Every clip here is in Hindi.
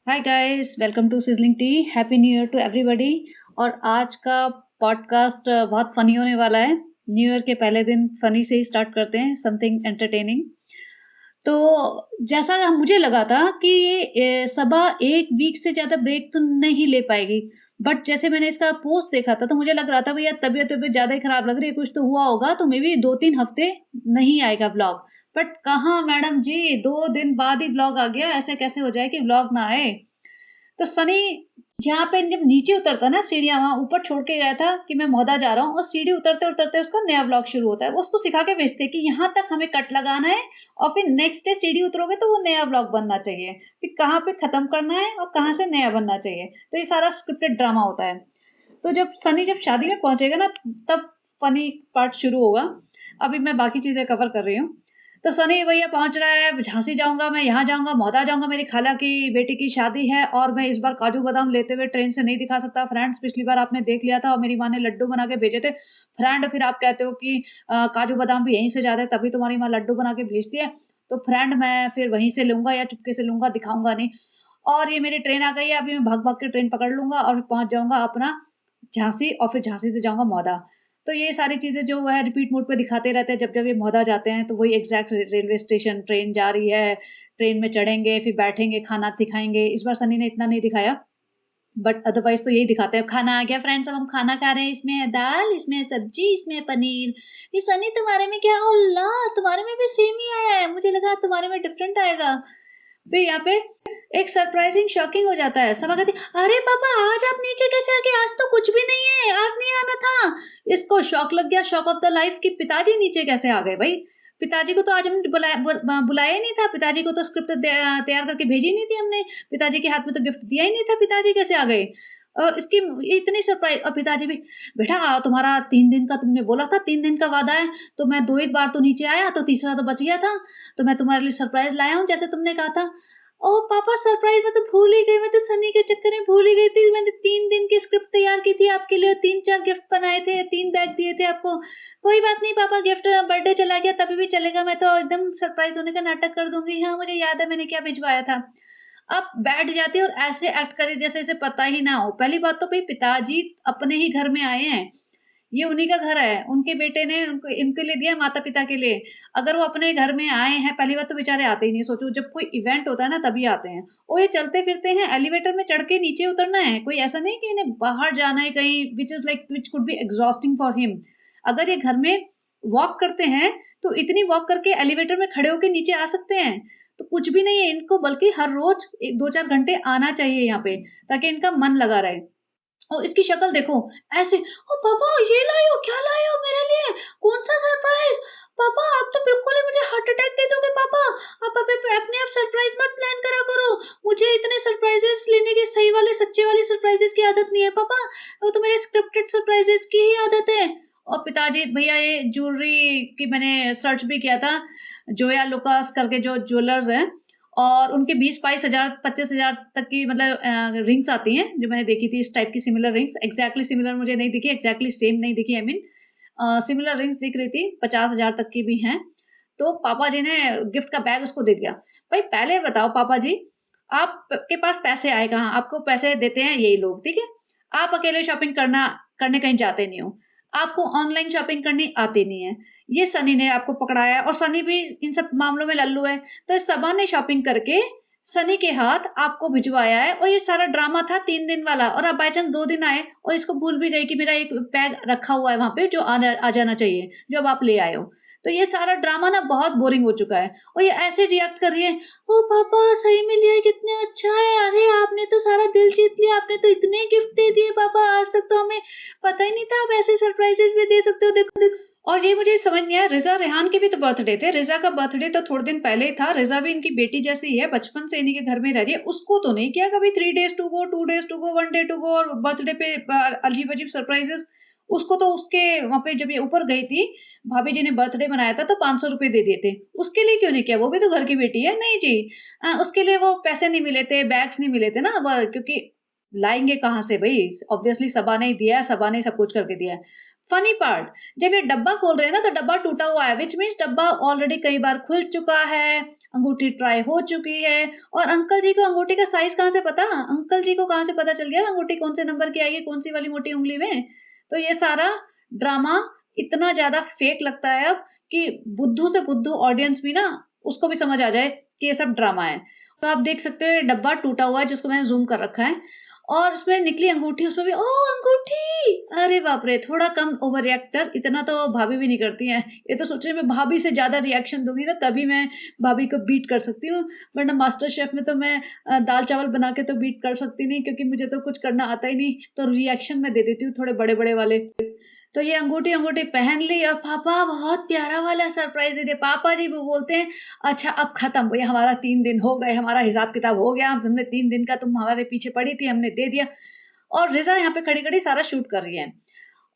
Hi guys, welcome to Sizzling Tea. Happy new year to everybody. और आज का पॉडकास्ट बहुत फनी होने वाला है। न्यू ईयर के पहले दिन फनी से ही स्टार्ट करते हैं, समथिंग एंटरटेनिंग। तो जैसा मुझे लगा था कि ये सबा एक वीक से ज़्यादा ब्रेक तो नहीं ले पाएगी, बट जैसे मैंने इसका पोस्ट देखा था तो मुझे लग रहा था भैया तबीयत तबीयत ज़्यादा ही खराब लग रही है, कुछ तो हुआ होगा, तो मे बी 2-3 हफ्ते नहीं आएगा व्लॉग। बट कहाँ मैडम जी, 2 दिन बाद ही व्लॉग आ गया। ऐसे कैसे हो जाए कि व्लॉग ना आए। तो सनी यहाँ पे जब नीचे उतरता ना, सीढ़ियाँ वहाँ ऊपर छोड़ के गया था कि मैं मौदा जा रहा हूँ, और सीढ़ी उतरते उतरते उसका नया ब्लॉग शुरू होता है। वो उसको सिखा के भेजते हैं कि यहाँ तक हमें कट लगाना है, और फिर नेक्स्ट डे सीढ़ी उतरोगे तो वो नया ब्लॉग बनना चाहिए, फिर कहाँ पे खत्म करना है और कहाँ से नया बनना चाहिए। तो ये सारा स्क्रिप्टेड ड्रामा होता है। तो जब सनी जब शादी में पहुंचेगा ना, तब फनी पार्ट शुरू होगा। अभी मैं बाकी चीजें कवर कर रही हूँ। तो सनी भैया पहुंच रहा है, झांसी जाऊंगा, मैं यहाँ जाऊंगा, मौदा जाऊंगा, मेरी खाला की बेटी की शादी है, और मैं इस बार काजू बादाम लेते हुए ट्रेन से नहीं दिखा सकता। फ्रेंड्स, पिछली बार आपने देख लिया था और मेरी माँ ने लड्डू बना के भेजे थे। फ्रेंड, फिर आप कहते हो कि काजू बादाम भी यहीं से जाते हैं, तभी तुम्हारी माँ लड्डू बना के भेजती है। तो फ्रेंड, मैं फिर वहीं से लूंगा या चुपके से लूंगा, दिखाऊंगा नहीं। और ये मेरी ट्रेन आ गई है, अभी मैं भाग भाग के ट्रेन पकड़ लूंगा और पहुंच जाऊंगा अपना झांसी, और फिर झांसी से जाऊंगा मौदा। तो ये सारी चीजें जो है रिपीट मोड पे दिखाते रहते हैं। जब जब ये मौदा जाते हैं तो वही एग्जैक्ट रेलवे स्टेशन, ट्रेन जा रही है, ट्रेन में चढ़ेंगे, फिर बैठेंगे, खाना दिखाएंगे। इस बार सनी ने इतना नहीं दिखाया, बट अदरवाइज तो यही दिखाते हैं। खाना आ गया फ्रेंड्स, अब हम खाना खा रहे हैं, इसमें है दाल, इसमें है सब्जी, इसमें है पनीर। ये सनी, तुम्हारे में क्या? अल्लाह, तुम्हारे में भी सेम ही आया है, मुझे लगा तुम्हारे में डिफरेंट आएगा। फिर यहाँ पे एक सरप्राइजिंग शॉकिंग हो जाता है। सभा कहती, अरे पापा, आज आप नीचे कैसे आ गए? आज तो कुछ भी नहीं है, आज नहीं आना था। इसको शॉक लग गया, शॉक ऑफ द लाइफ, कि पिताजी नीचे कैसे आ गए भाई। पिताजी को तो आज हमने बुलाया ही नहीं था। पिताजी को तो स्क्रिप्ट तैयार करके भेजी नहीं थी हमने। पिताजी के हाथ में तो गिफ्ट दिया ही नहीं था, पिताजी कैसे आ गए? इसकी इतनी सरप्राइज। और पिताजी भी, बेटा तुम्हारा 3 दिन का तुमने बोला था, 3 दिन का वादा है, तो मैं 2 एक बार तो नीचे आया, तो तीसरा तो बच गया था, तो मैं तुम्हारे लिए सरप्राइज लाया हूँ जैसे तुमने कहा था। ओह पापा, सरप्राइज मैं तो भूल ही गई, मैं तो सनी के चक्कर में भूल ही गई थी। मैंने 3 दिन की स्क्रिप्ट तैयार की थी आपके लिए, 3-4 गिफ्ट बनाए थे, 3 बैग दिए थे आपको। कोई बात नहीं पापा, गिफ्ट बर्थडे चला गया तभी भी चलेगा, मैं तो एकदम सरप्राइज होने का नाटक कर दूंगी। हाँ, मुझे याद है मैंने क्या भिजवाया था। अब बैठ जाती है और ऐसे एक्ट करे जैसे इसे पता ही ना हो। पहली बात तो भाई, पिताजी अपने ही घर में आए हैं, ये उन्हीं का घर है, उनके बेटे ने उनको इनके लिए दिया, माता पिता के लिए। अगर वो अपने घर में आए हैं, पहली बात तो बेचारे आते ही नहीं। सोचो, जब कोई इवेंट होता है ना तभी आते हैं। और ये चलते फिरते हैं, एलिवेटर में चढ़ के नीचे उतरना है, कोई ऐसा नहीं कि इन्हें बाहर जाना है कहीं, which could be exhausting for him. अगर ये घर में वॉक करते हैं तो इतनी वॉक करके एलिवेटर में खड़े होके नीचे आ सकते हैं। तो कुछ भी नहीं है इनको, बल्कि हर रोज 2-4 घंटे आना चाहिए यहाँ पे, ताकि इनका मन लगा रहे। और इसकी शक्ल देखो, ऐसे, ओ पापा ये लाए हो, क्या लाए हो मेरे लिए? कौन सा सरप्राइज? पापा आप तो बिल्कुल ही मुझे हार्ट अटैक दे दोगे पापा। आप अपने आप सरप्राइज मत प्लान करा करो। मुझे इतने सरप्राइजेस लेने की, सही वाले सच्चे वाले सरप्राइजेस की आदत नहीं है पापा, वो तो मेरे स्क्रिप्टेड सरप्राइजेस की ही आदत है। और पिताजी, भैया ये ज्वेलरी की मैंने सर्च भी किया था, जोया लुकास करके जो ज्वेलर्स हैं, और उनके 20-22 हज़ार 25 हज़ार तक की मतलब रिंग्स आती हैं, जो मैंने देखी थी इस टाइप की सिमिलर रिंग्स। एग्जैक्टली सिमिलर मुझे नहीं दिखी, एग्जैक्टली सेम नहीं दिखी, आई मीन सिमिलर रिंग्स दिख रही थी, 50 हज़ार तक की भी हैं। तो पापा जी ने गिफ्ट का बैग उसको दे दिया। भाई पहले बताओ पापा जी, आपके पास पैसे आए कहाँ? आपको पैसे देते हैं यही लोग, ठीक है? आप अकेले शॉपिंग करने कहीं जाते नहीं हो, आपको ऑनलाइन शॉपिंग करनी आती नहीं है। ये सनी ने आपको पकड़ाया, और सनी भी इन सब मामलों में लल्लू है। तो इस सबा ने शॉपिंग करके सनी के हाथ आपको भिजवाया है, और ये सारा ड्रामा था 3 दिन वाला, और आप बाय चांस 2 दिन आए और इसको भूल भी गई कि मेरा एक बैग रखा हुआ है वहां पे, जो आ जाना चाहिए, जो अब आप ले आए हो। तो ये सारा ड्रामा ना बहुत बोरिंग हो चुका है। और ये ऐसे रिएक्ट कर रही है, ओ पापा सही में लिया है, कितने अच्छा है, अरे आपने तो सारा दिल जीत लिया, आपने तो इतने गिफ्ट दे दिए पापा, आज तक तो हमें पता ही नहीं था आप ऐसे सरप्राइजेस भी दे सकते हो, देखो देखो। और ये मुझे समझ नहीं आया, रिजा रेहान के भी तो बर्थडे थे। रिजा का बर्थडे तो थोड़े दिन पहले ही था। रिजा भी इनकी बेटी जैसी ही है, बचपन से इन्हीं के घर में रह रही है। उसको तो नहीं किया कभी 3 days to go, 2 days to go, 1 day to go, और बर्थडे पे अजीब अजीब सरप्राइजेस। उसको तो उसके वहां पे जब ये ऊपर गई थी, भाभी जी ने बर्थडे मनाया था तो 500 रुपए दे दिए थे। उसके लिए क्यों नहीं किया? वो भी तो घर की बेटी है। नहीं जी, उसके लिए वो पैसे नहीं मिले थे, बैग्स नहीं मिले थे ना, क्योंकि लाएंगे कहाँ से भाई? ऑब्वियसली सबा ने ही दिया है, सबा ने सब कुछ करके दिया है। फनी पार्ट, जब ये डब्बा खोल रहे हैं ना, तो डब्बा टूटा हुआ है, विच मीन्स डब्बा ऑलरेडी कई बार खुल चुका है। अंगूठी ट्राई हो चुकी है और अंकल जी को अंगूठी का साइज़ कहाँ से पता? अंकल जी को कहाँ से पता चल गया अंगूठी कौन से नंबर की आई है, कौन-सी वाली मोटी उँगली में? तो ये सारा ड्रामा इतना ज़्यादा फेक लगता है अब कि बुद्धू से बुद्धू ऑडियंस भी ना उसको भी समझ आ जाए कि ये सब ड्रामा है। तो आप देख सकते हो ये डब्बा टूटा हुआ है जिसको मैंने ज़ूम कर रखा है और उसमें निकली अंगूठी उसमें भी ओह! अंगूठी! अरे बाप रे! थोड़ा कम ओवर रिएक्ट कर, इतना तो भाभी भी नहीं करती हैं। ये तो सोच रही मैं भाभी से ज़्यादा रिएक्शन दूँगी ना तभी मैं भाभी को बीट कर सकती हूँ, वरना मास्टर शेफ़ में तो मैं दाल-चावल बना के तो बीट कर सकती नहीं क्योंकि मुझे तो कुछ करना आता ही नहीं, तो रिएक्शन मैं दे देती हूँ थोड़े बड़े-बड़े वाले। तो ये अंगूठी-अंगूठी पहन ली और पापा बहुत प्यारा वाला सरप्राइज़ दे दिया। पापा जी वो बोलते हैं, "अच्छा अब खत्म भैया हमारा 3 दिन हो गए, हमारा हिसाब-किताब हो गया, हमने 3 दिन का तुम हमारे पीछे पड़ी थी, हमने दे दिया।" और रिज़ा यहाँ पे खड़ी-खड़ी सारा शूट कर रही है।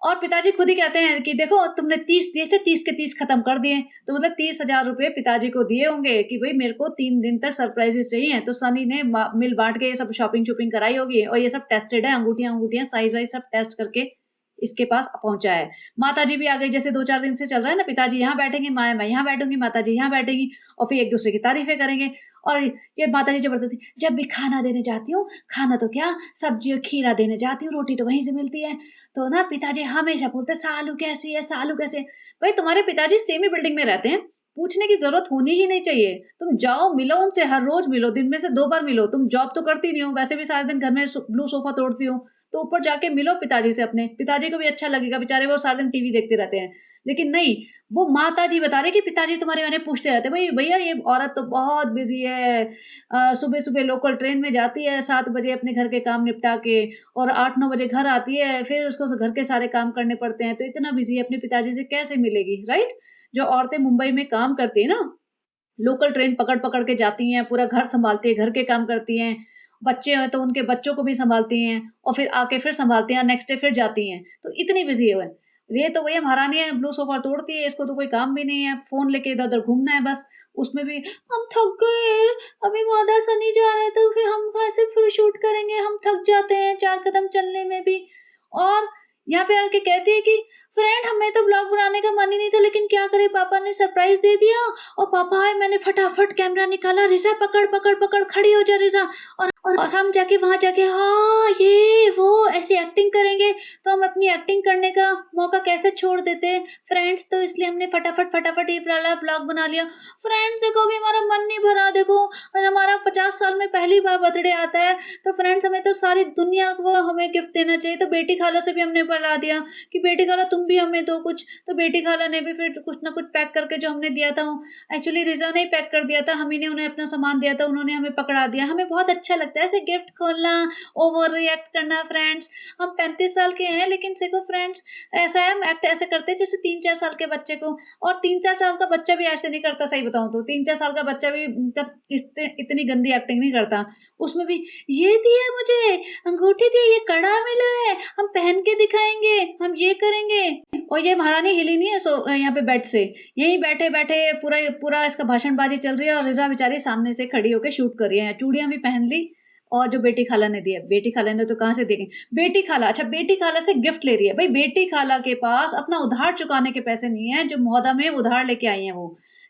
और पिताजी खुद ही कहते हैं कि देखो तुमने 30 दिए थे, 30 के 30 खत्म कर दिए। तो मतलब 30,000 रुपए पिताजी को दिए होंगे कि भई मेरे को 3 दिन तक सरप्राइज़ेज़ चाहिए। तो सनी ने मिल बाँट के ये सब शॉपिंग-शॉपिंग कराई होगी और ये सब टेस्टेड है, अंगूठियाँ-अंगूठियाँ साइज़-वाइज़ सब टेस्ट करके इसके पास पहुँचा है। माताजी भी आ गई जैसे 2-4 दिन से चल रहा है ना, पिताजी यहाँ बैठेंगे, मैं यहाँ बैठूँगी, माताजी यहाँ बैठेंगी और फिर एक-दूसरे की तारीफ़ें करेंगे। और ये माताजी ज़बरदस्ती जब भी खाना देने जाती हूँ, खाना तो क्या सब्ज़ी और खीरा देने जाती हूँ, रोटी तो वहीं से मिलती है। तो ना पिताजी हमेशा बोलते हैं, "सालू कैसी है? सालू कैसे है?" भाई तुम्हारे पिताजी सेम ही बिल्डिंग में रहते हैं, पूछने की ज़रूरत होनी ही नहीं चाहिए। तुम जाओ मिलो उनसे, हर रोज़ मिलो, दिन में से 2 बार मिलो। तुम जॉब तो करती नहीं हो, वैसे भी सारा दिन घर में ब्लू सोफ़ा तोड़ती हो, तो ऊपर जाके मिलो पिताजी से अपने। पिताजी को भी अच्छा लगेगा, बेचारे वो सारा दिन टीवी देखते रहते हैं। लेकिन नहीं, वो माताजी बता रही कि पिताजी तुम्हारे बारे में पूछते रहते हैं, "भई भैया ये औरत तो बहुत बिज़ी है। सुबह-सुबह लोकल ट्रेन में जाती है, 7 बजे अपने घर के काम निपटा के और 8-9 बजे घर आती है, फिर उसको घर के सारे काम करने पड़ते हैं, तो इतना बिज़ी है, अपने पिताजी से कैसे मिलेगी?" राइट? जो औरतें मुंबई में काम करती हैं ना, लोकल ट्रेन पकड़-पकड़ के जाती हैं, पूरा घर सँभालती हैं, घर के काम करती हैं, बच्चे हैं तो उनके बच्चों को भी सँभालती हैं और फिर आके फिर सँभालती हैं, नेक्स्ट डे फिर जाती हैं, तो इतनी बिज़ी है वो। ये तो भैया महारानी है, ब्लू सोफ़ा तोड़ती है, इसको तो कोई काम भी नहीं है, फ़ोन लेके इधर-उधर घूमना है बस। उसमें भी हम थक गए, अभी मादा सनी जा रहा है तो फिर हम कैसे फिर शूट करेंगे, हम थक जाते हैं 4 कदम चलने में भी। और यहाँ पे आके कहती है कि फ्रेंड हमें तो व्लॉग बनाने का मन ही नहीं था लेकिन क्या करें पापा ने सरप्राइज़ दे दिया और पापा आए मैंने फटाफट कैमरा निकाला, रिज़ा पकड़, पकड़, पकड़, खड़ी हो जा रिज़ा। और हम जाके वहाँ जाके हाँ, ये वो ऐसे एक्टिंग करेंगे, तो हम अपनी एक्टिंग करने का मौका कैसे छोड़ देते फ्रेंड्स, तो इसलिए हमने फटाफट ये वाला व्लॉग बना लिया। फ्रेंड्स देखो अभी हमारा मन नहीं भरा देखो, आज हमारा 50 साल में पहली बार बर्थडे आता है, तो फ्रेंड्स हमें तो सारी दुनिया को हमें गिफ्ट देना चाहिए, तो बेटी खाला से भी हमने बुला दिया कि बेटी खाला तुम भी हमें दो कुछ, तो बेटी खाला ने भी फिर कुछ ना कुछ पैक करके जो हमने दिया था एक्चुअली रिज़ा ने ही पैक कर दिया था, हम ही ने उन्हें अपना सामान दिया था, उन्होंने हमें पकड़ा दिया। हमें बहुत अच्छा लगता है ऐसे गिफ्ट खोलना, ओवर रिएक्ट करना फ्रेंड्स। हम 35 साल के हैं लेकिन देखो फ्रेंड्स ऐसा है हम एक्ट ऐसे करते हैं जैसे 3-4 साल के बच्चे को और 3-4 साल का बच्चा भी ऐसे नहीं करता सही बताऊँ तो। 3-4 साल का बच्चा भी मतलब इतनी गंदी एक्टिंग नहीं करता। उसमें भी ये दिया मुझे, अंगूठी दी, ये कड़ा मिला है, हम पहन के दिखाएँगे, हम ये करेंगे। और ये महारानी हिली नहीं है यहाँ पे बेड से। यहीं बैठे-बैठे पूरा पूरा इसका भाषणबाज़ी चल रही है और रिज़ा बेचारी सामने से खड़ी होके शूट कर रही है। चूड़ियाँ भी पहन ली और जो बेटी खाला ने दिया, बेटी खाला ने तो कहाँ से देंगे? बेटी खाला अच्छा बेटी खाला से गिफ्ट ले रही है। भई बेटी खाला के पास अपना उधार चुकाने के पैसे नहीं है, जो मौदा में उधार लेके आई हैं वो,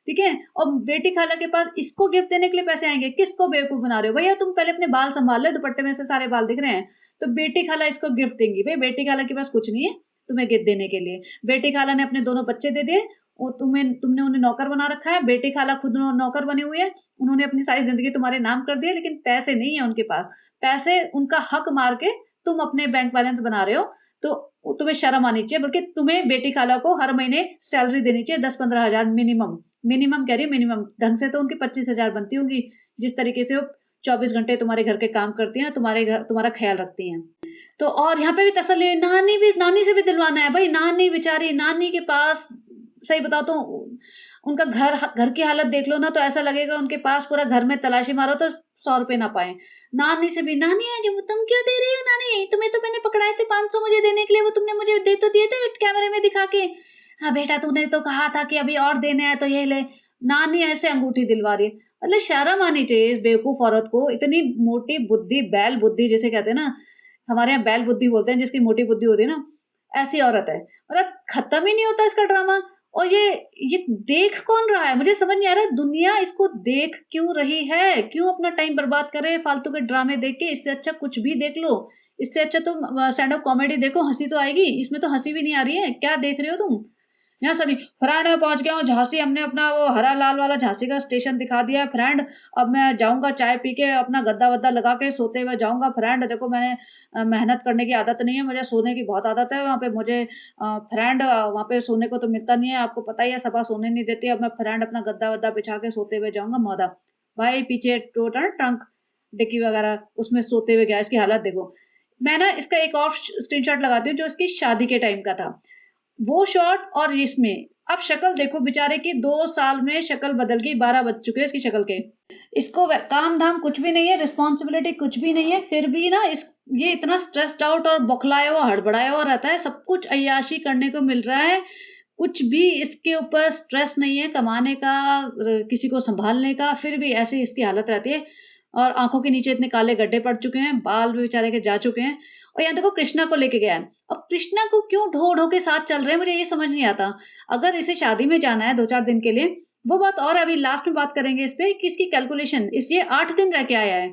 ठीक है? और बेटी खाला के पास इसको गिफ्ट देने के लिए पैसे आएँगे, किसको बेवकूफ़ बना रहे हो? भैया तुम पहले अपने बाल सँभाल लो, दुपट्टे में से सारे बाल दिख रहे हैं। तो बेटी खाला इसको गिफ्ट देंगी। भई बेटी खाला के पास कुछ नहीं है, तुम्हें गिफ्ट देने के लिए। बेटी खाला ने अपने दोनों बच्चे दे दिए और तुमने उन्हें नौकर बना रखा है। बेटी खाला खुद नौकर बनी हुई है। उन्होंने अपनी सारी ज़िंदगी तुम्हारे नाम कर दी है, लेकिन पैसे नहीं है उनके पास। पैसे उनका हक मार के तुम अपने बैंक बैलेंस बना रहे हो, तो तुम्हें शर्म आनी चाहिए। बल्कि तुम्हें बेटी खाला को हर महीने सैलरी देनी चाहिए 10-15 हज़ार मिनिमम। मिनिमम कह रही हूँ मिनिमम। ढंग से तो उनकी 25,000 बनती होंगी, जिस तरीके से वो 24 घंटे तुम्हारे घर के काम करती हैं, तुम्हारा ख़्याल रखती हैं। तो और यहाँ पे भी तसल्ली नानी से भी दिलवाना है भाई, नानी बेचारी नानी के पास सही बताओ तो उनका घर की हालत देख लो ना तो ऐसा लगेगा उनके पास पूरा घर में तलाशी मारो तो 100 रुपए ना पाएँ। नानी से भी नानी आगे वो तुम क्यों दे रही हो नानी? तुम्हें तो मैंने पकड़ाए थे 500 मुझे देने के लिए, वो तुमने मुझे दे तो दिए थे कैमरे में दिखा के। हाँ बेटा तूने तो कहा था कि अभी और देने हैं तो ये ले। नानी ऐसे अंगूठी दिलवा रही है। मतलब शर्म आनी चाहिए इस बेवकूफ़ औरत को, इतनी मोटी बुद्धि, बैल बुद्धि जिसे कहते हैं ना, हमारे यहाँ बैल बुद्धि बोलते हैं जिसकी मोटी बुद्धि होती है ना, ऐसी औरत है। मतलब खत्म ही नहीं होता इसका ड्रामा। और ये देख कौन रहा है? मुझे समझ नहीं आ रहा है, दुनिया इसको देख क्यों रही है? क्यों अपना टाइम बर्बाद कर रहे हैं फालतू के ड्रामे देख के? इससे अच्छा कुछ भी देख लो। इससे अच्छा तुम स्टैंड अप कॉमेडी देखो, हँसी तो आएगी। इसमें तो हँसी भी नहीं आ रही है। क्या देख रहे हो तुम? यहाँ सनी फ्रेंड मैं पहुँच गया हूँ झांसी, हमने अपना वो हरा लाल वाला झांसी का स्टेशन दिखा दिया है फ्रेंड। अब मैं जाऊँगा चाय पी के अपना गद्दा-वद्दा लगा के सोते हुए जाऊँगा फ्रेंड। देखो मैंने मेहनत करने की आदत नहीं है, मुझे सोने की बहुत आदत है। वहाँ पे मुझे फ्रेंड वहाँ पे सोने को तो मिलता नहीं है, आपको पता ही है सभा सोने नहीं देती। अब मैं फ्रेंड अपना गद्दा-वद्दा बिछा के सोते हुए जाऊँगा मौदा। भाई पीछे टोटल ट्रंक, डिक्की वगैरह उसमें सोते हुए गया, इसकी हालत देखो। मैं ना इसका एक और स्क्रीनशॉट लगाती हूँ जो इसकी शादी के टाइम का था। वो शॉट और इसमें आप शक्ल देखो बेचारे की, 2 साल में शक्ल बदल गई, 12 बज चुके हैं इसकी शक्ल के। इसको काम-धाम कुछ भी नहीं है, रिस्पॉन्सिबिलिटी कुछ भी नहीं है, फिर भी ना इस ये इतना स्ट्रेस्ड आउट और बौखलाया हुआ, हड़बड़ाया हुआ रहता है, सब कुछ अय्याशी करने को मिल रहा है। कुछ भी इसके ऊपर स्ट्रेस नहीं है कमाने का, किसी को सँभालने का, फिर भी ऐसे ही इसकी हालत रहती है। और आँखों के नीचे इतने काले गड्ढे पड़ चुके हैं, बाल भी बेचारे के जा चुके हैं। और यहाँ देखो कृष्णा को लेके गया है। अब कृष्णा को क्यों ढो-ढो के साथ चल रहे हैं, मुझे ये समझ नहीं आता। अगर इसे शादी में जाना है 2-4 दिन के लिए, वो बात और है, अभी लास्ट में बात करेंगे इस पे कि इसकी कैलकुलेशन इसलिए 8 दिन रह के आया है।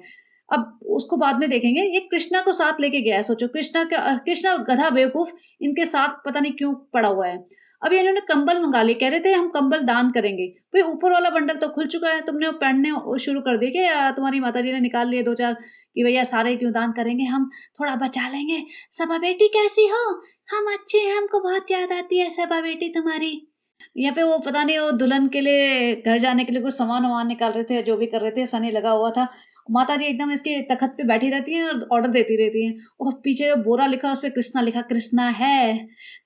अब उसको बाद में देखेंगे। ये कृष्णा को साथ लेके गया है, सोचो कृष्णा गधा बेवकूफ़ इनके साथ पता नहीं क्यों पड़ा हुआ है। अभी इन्होंने कंबल मँगा लिए, कह रहे थे हम कंबल दान करेंगे। भई ऊपर वाला बंडल तो खुल चुका है, तुमने वो पहनने शुरू कर दिए क्या, या तुम्हारी माताजी ने निकाल लिए 2-4 कि भैया सारे क्यों दान करेंगे, हम थोड़ा बचा लेंगे। सपा बेटी कैसी हो? हम अच्छे हैं, हमको बहुत याद आती है सपा बेटी तुम्हारी। यहाँ पे वो पता नहीं वो दुल्हन के लिए घर जाने के लिए कुछ सामान-वामान निकाल रहे थे, जो भी कर रहे थे, सनी लगा हुआ था। माताजी एकदम इसके तख़्त पे बैठी रहती हैं और ऑर्डर देती रहती हैं। और पीछे जो बोरा लिखा उसपे कृष्णा लिखा, कृष्णा है।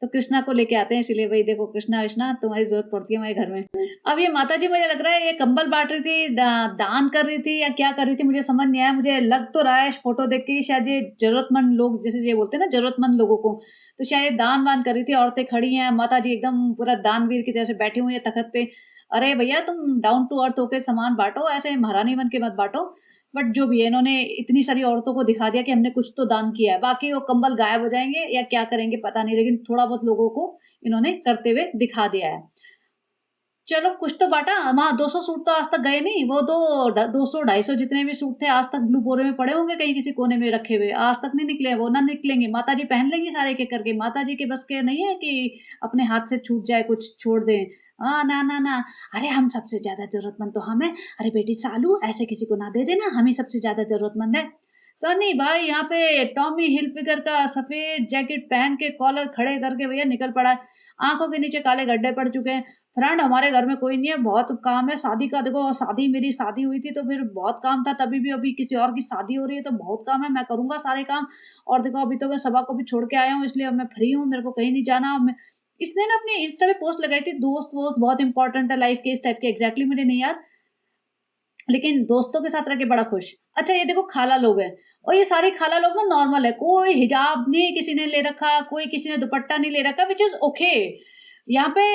तो कृष्णा को लेके आते हैं इसीलिए, भई देखो कृष्णा-विष्णा तुम्हारी ज़रूरत पड़ती है हमारे घर में। अब ये माताजी मुझे लग रहा है ये कंबल बाँट रही थी, दान कर रही थी या क्या कर रही थी मुझे समझ नहीं आया। मुझे लग तो रहा है फ़ोटो देख के कि शायद ये ज़रूरतमंद लोग, जैसे ये बोलते हैं ना ज़रूरतमंद लोगों को, तो शायद दान-वान कर रही थी। औरतें खड़ी हैं, माताजी एकदम पूरा दानवीर की तरह से बैठी हुई हैं तख़्त पे। अरे भैया तुम डाउन टू अर्थ होके सामान बाँटो, ऐसे महारानी बन के मत बाँटो। बट जो भी है इन्होंने इतनी सारी औरतों को दिखा दिया कि हमने कुछ तो दान किया है। बाकी वो कंबल गायब हो जाएँगे या क्या करेंगे पता नहीं, लेकिन थोड़ा बहुत लोगों को इन्होंने करते हुए दिखा दिया है। चलो कुछ तो बाँटा, वहाँ 200 सूट तो आज तक गए नहीं, वो तो 200 250 जितने भी सूट थे आज तक ब्लू बोरे में पड़े होंगे कहीं किसी कोने में रखे हुए, आज तक नहीं निकले, वो ना निकलेंगे। माताजी पहन लेंगी सारे एक-एक करके, माताजी के बस के नहीं है कि अपने हाथ से छूट जाए, कुछ छोड़ दें। ना, ना, ना, अरे हम सबसे ज़्यादा ज़रूरतमंद तो हम हैं। अरे बेटी सालू ऐसे किसी को ना दे देना, हम ही सबसे ज़्यादा ज़रूरतमंद हैं। सनी भाई यहाँ पे टॉमी हिलफिगर का सफ़ेद जैकेट पहन के कॉलर खड़े करके भैया निकल पड़ा है। आँखों के नीचे काले गड्ढे पड़ चुके हैं। फ्रेंड हमारे घर में कोई नहीं है, बहुत काम है शादी का, देखो शादी मेरी शादी हुई थी तो फिर बहुत काम था तभी भी, अभी किसी और की शादी हो रही है तो बहुत काम है, मैं करूँगा सारे काम। और देखो अभी तो मैं सभा को भी छोड़ के आया हूँ इसलिए अब मैं फ्री हूँ, मेरे को कहीं नहीं जाना। अब मैं इसने ना अपने इंस्टा पे पोस्ट लगाई थी, दोस्त-वोस्त बहुत इंपॉर्टेंट है लाइफ के, इस टाइप के, एग्ज़ैक्टली मुझे नहीं याद। लेकिन दोस्तों के साथ रह के बड़ा खुश। अच्छा ये देखो खाला लोग हैं, और ये सारी खाला लोग ना नॉर्मल है, कोई हिजाब नहीं किसी ने ले रखा, कोई किसी ने दुपट्टा नहीं ले रखा, व्हिच इज़ ओके। यहाँ पे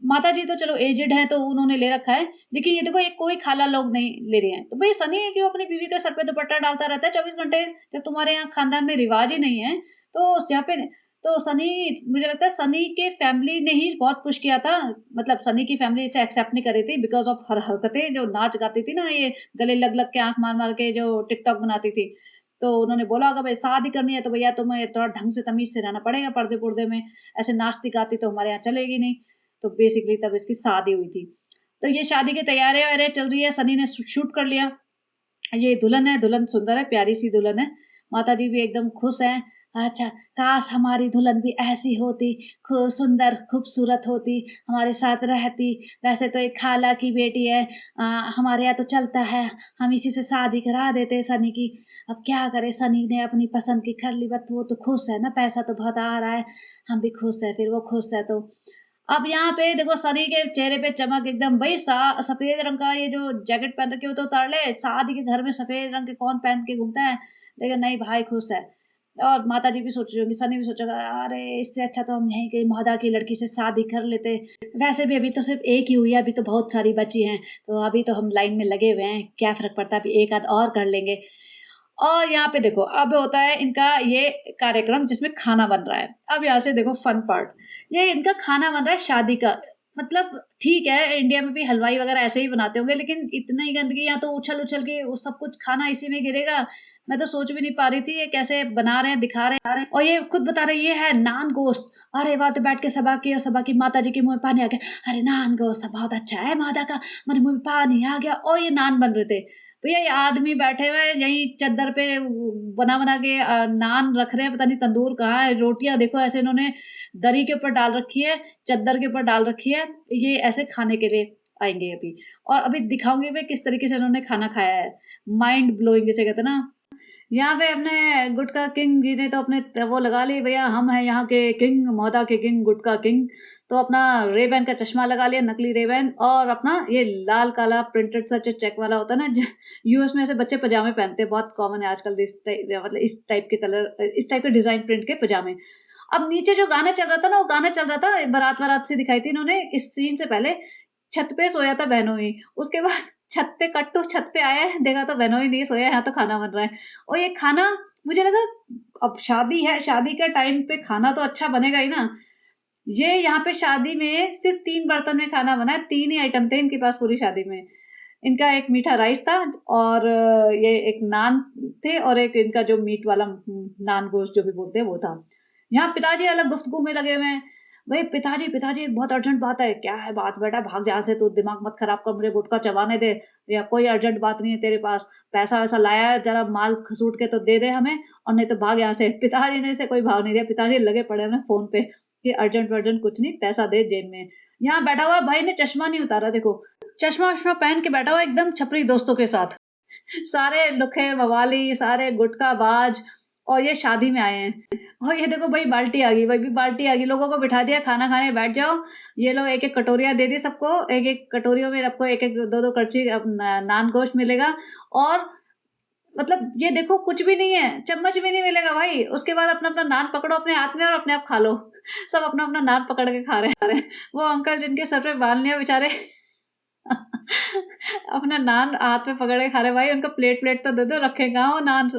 माताजी तो चलो एज्ड हैं तो उन्होंने ले रखा है, लेकिन ये देखो ये कोई खाला लोग नहीं ले रहे हैं। तो भई सनी क्यों अपनी बीवी के सर पे दुपट्टा डालता रहता है 24 घंटे? जब तुम्हारे यहाँ खानदान में रिवाज ही नहीं है, तो यहाँ पे तो सनी, मुझे लगता है सनी के फैमिली ने ही बहुत पुश किया था, मतलब सनी की फैमिली इसे एक्सेप्ट नहीं कर रही थी बिकॉज़ ऑफ हर हरकतें, जो नाच गाती थी ना ये, गले लग-लग के आँख मार-मार के जो टिकटॉक बनाती थी। तो उन्होंने बोला होगा भई शादी करनी है तो भैया तुम्हें थोड़ा ढंग से तमीज़ से रहना पड़ेगा पर्दे-पुर्दे में, ऐसे नाचती-गाती तो हमारे यहाँ चलेगी नहीं। तो बेसिकली तब इसकी शादी हुई थी। तो ये शादी की तैयारियाँ-वैयारियाँ चल रही है, सनी ने शूट कर लिया। ये दुल्हन है, दुल्हन सुंदर है, प्यारी-सी दुल्हन है। माताजी भी एकदम खुश हैं। अच्छा, काश हमारी दुल्हन भी ऐसी होती, सुंदर, खूबसूरत होती, हमारे साथ रहती। वैसे तो एक खाला की बेटी है, हमारे यहाँ तो चलता है, हम इसी से शादी करा देते सनी की। अब क्या करे, सनी ने अपनी पसंद की कर ली, बट वो तो खुश है ना, पैसा तो बहुत आ रहा है, हम भी खुश हैं, फिर वो खुश है तो। अब यहाँ पे देखो सनी के चेहरे पे चमक एकदम, भई सफ़ेद रंग का ये जो जैकेट पहन रखी है वो तो उतार ले, शादी के घर में सफ़ेद रंग के कौन पहन के घूमता है? लेकिन नहीं भाई खुश है। और माताजी भी सोच रही होंगी, सनी भी सोचेगा अरे इससे अच्छा तो हम यहीं कहीं मौदा की लड़की से शादी कर लेते। वैसे भी अभी तो सिर्फ़ एक ही हुई है, अभी तो बहुत सारी बची हैं, तो अभी तो हम लाइन में लगे हुए हैं, क्या फ़र्क पड़ता है, अभी एक आध और कर लेंगे। और यहाँ पे देखो अब होता है इनका ये कार्यक्रम जिसमें खाना बन रहा है। अब यहाँ से देखो फन पार्ट, ये इनका खाना बन रहा है शादी का। मतलब ठीक है, इंडिया में भी हलवाई वगैरह ऐसे ही बनाते होंगे, लेकिन इतना ही गंदगी यहाँ तो उछल-उछल के वो सब कुछ खाना इसी में गिरेगा। मैं तो सोच भी नहीं पा रही थी ये कैसे बना रहे हैं, दिखा रहे हैं और ये खुद बता रहे हैं ये है नान गोश्त। अरे वहाँ तो बैठ के सबा की माताजी के मुँह में पानी आ गया। अरे नान गोश्त बहुत अच्छा है माता का, मेरे मुँह में पानी आ गया और ये नान बन रहे थे। भैया ये आदमी बैठे हुए हैं यहीं चद्दर पे बना-बना के नान रख रहे हैं, पता नहीं तंदूर कहाँ है, रोटियाँ देखो ऐसे इन्होंने दरी के ऊपर डाल रखी है, चद्दर के ऊपर डाल रखी है, ये ऐसे खाने के लिए आएँगे अभी। और अभी दिखाऊँगी मैं किस तरीके से इन्होंने खाना खाया है। माइंड ब्लोइंग जिसे कहते हैं ना। यहाँ पे अपने गुटखा किंग जी ने तो अपने वो लगा ली भैया हम हैं यहाँ के किंग, मौदा के किंग, गुटखा किंग। तो अपना रेबैन का चश्मा लगा लिया, नकली रेबैन और अपना ये लाल काला प्रिंटेड सा जो चेक वाला होता है ना यूएस में ऐसे बच्चे पजामे पहनते हैं, बहुत कॉमन है आजकल मतलब इस टाइप के कलर, इस टाइप के डिजाइन प्रिंट के पजामे। अब नीचे जो गाना चल रहा था ना, वो गाना चल रहा था, बारात वारात से दिखाई थी इन्होंने इस सीन से पहले। छत पे सोया था बहनोई, उसके बाद छत पे कट्टू छत पे आया है, देखा तो बहनोई नहीं सोया, यहाँ तो खाना बन रहा है। और ये खाना मुझे लगा अब शादी है, शादी के टाइम पे खाना तो अच्छा बनेगा ही ना। ये यहाँ पे शादी में सिर्फ 3 बर्तन में खाना बना है, 3 ही आइटम थे इनके पास पूरी शादी में। इनका एक मीठा राइस था और ये एक नान थे और एक इनका जो मीट वाला नान गोश्त जो भी बोलते हैं वो था। यहाँ पिताजी अलग गुफ्तगू में लगे हुए हैं। भई पिताजी, पिताजी बहुत अर्जेंट बात है। क्या है बात बेटा? भाग यहाँ से, तू दिमाग मत खराब कर, मुझे गुटखा चबाने दे या कोई अर्जेंट बात नहीं है तेरे पास। पैसा-वैसा लाया है, ज़रा माल खसूट के तो दे दे हमें और नहीं तो भाग यहाँ से। पिताजी ने इसे कोई भाव नहीं दिया। पिताजी लगे पड़े हैं फ़ोन पे कि अर्जेंट-वर्जेंट कुछ नहीं, पैसा दे जेब में। यहाँ बैठा हुआ भाई ने चश्मा नहीं उतारा देखो। चश्मा-वश्मा पहन के बैठा हुआ एकदम छपरी दोस्तों के साथ। सारे लुखे मवाली, सारे गुटखाबाज और ये शादी में आए हैं। और ये देखो भाई बाल्टी आ गई, भाई भी बाल्टी आ गई, लोगों को बिठा दिया खाना खाने बैठ जाओ। ये लोग एक-एक कटोरियाँ दे दी सबको, एक-एक कटोरियों में आपको एक-एक, दो-दो कड़छी नान गोश्त मिलेगा और मतलब ये देखो कुछ भी नहीं है, चम्मच भी नहीं मिलेगा भाई। उसके बाद अपना-अपना नान पकड़ो अपने हाथ में और अपने आप खा लो। सब अपना-अपना नान पकड़ के खा रहे हैं। वो अंकल जिनके सर पे बाल नहीं है बेचारे अपना नान हाथ में पकड़ के खा रहे भाई, उनको प्लेट तो दे दो, रखे कहाँ हो नान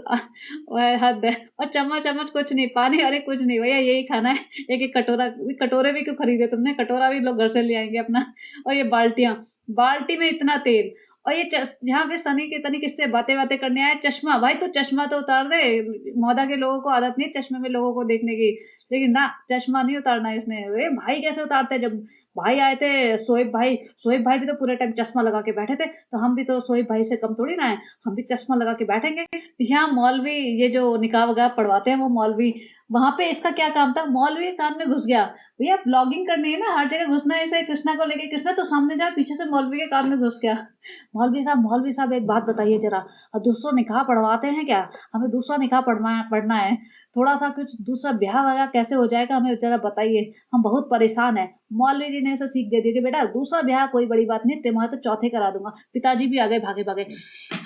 वह हद है। और चम्मच कुछ नहीं, पानी अरे कुछ नहीं भैया यही खाना है। एक-एक कटोरा, कटोरे भी क्यों खरीदे तुमने? कटोरा भी लोग घर से ले आएँगे अपना। और ये बाल्टियाँ, बाल्टी में इतना तेल और ये यहाँ पे सनी के तनी किससे बातें-वातें करने आए, चश्मा भाई तू चश्मा तो उतार दे। मौदा के लोगों को आदत नहीं है चश्मे में लोगों को देखने की, लेकिन ना चश्मा नहीं उतारना इसने। ए भाई कैसे उतारते हैं? जब भाई आए थे शोएब भाई भी तो पूरे टाइम चश्मा लगा के बैठे थे, तो हम भी तो शोएब भाई से कम थोड़ी ना है, हम भी चश्मा लगा के बैठेंगे। यहाँ मौलवी ये जो निकाह वगैरह पढ़वाते हैं वो मौलवी, वहाँ पे इसका क्या काम था? मौलवी के काम में घुस गया। भैया ब्लॉगिंग करनी है ना, हर जगह घुसना है, ऐसे कृष्णा को लेके कृष्णा तो सामने जा, पीछे से मौलवी के काम में घुस गया। मौलवी साहब एक बात बताइए ज़रा, दूसरा निकाह पढ़वाते हैं क्या? हमें दूसरा निकाह पढ़ना है। थोड़ा-सा कुछ दूसरा ब्याह-वयाह कैसे हो जाएगा हमें ज़रा बताइए, हम बहुत परेशान हैं। मौलवी जी ने उसे सीख दे दी कि बेटा दूसरा ब्याह कोई बड़ी बात नहीं, तुम्हारा तो चौथे करा दूँगा। पिताजी भी आ गए भागे-भागे,